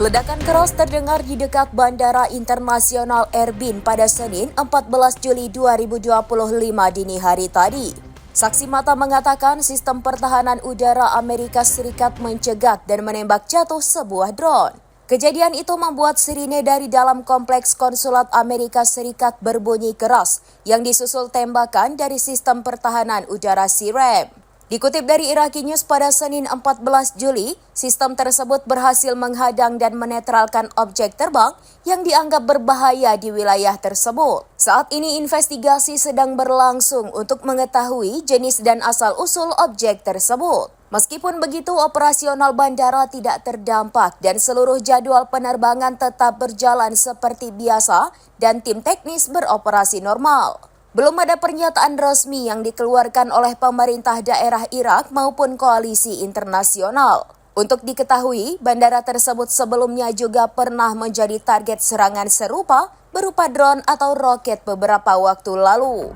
Ledakan keras terdengar di dekat Bandara Internasional Erbil pada Senin 14 Juli 2025 dini hari tadi. Saksi mata mengatakan sistem pertahanan udara Amerika Serikat mencegat dan menembak jatuh sebuah drone. Kejadian itu membuat sirine dari dalam kompleks konsulat Amerika Serikat berbunyi keras yang disusul tembakan dari sistem pertahanan udara SIREM. Dikutip dari Iraqi News pada Senin 14 Juli, sistem tersebut berhasil menghadang dan menetralkan objek terbang yang dianggap berbahaya di wilayah tersebut. Saat ini investigasi sedang berlangsung untuk mengetahui jenis dan asal-usul objek tersebut. Meskipun begitu, operasional bandara tidak terdampak dan seluruh jadwal penerbangan tetap berjalan seperti biasa dan tim teknis beroperasi normal. Belum ada pernyataan resmi yang dikeluarkan oleh pemerintah daerah Irak maupun koalisi internasional. Untuk diketahui, bandara tersebut sebelumnya juga pernah menjadi target serangan serupa berupa drone atau roket beberapa waktu lalu.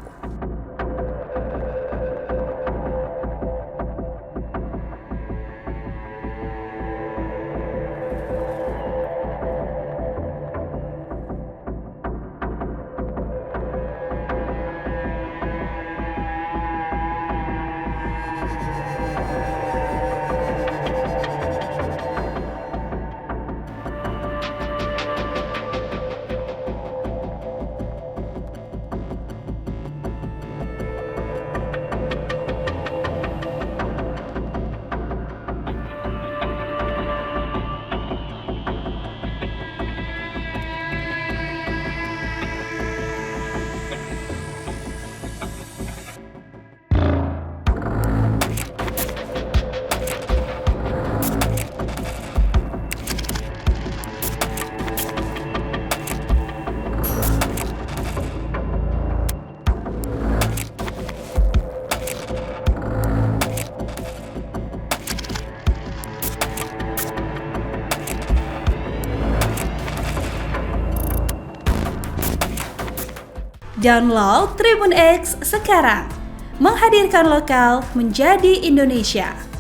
Download Tribun X sekarang, menghadirkan lokal menjadi Indonesia.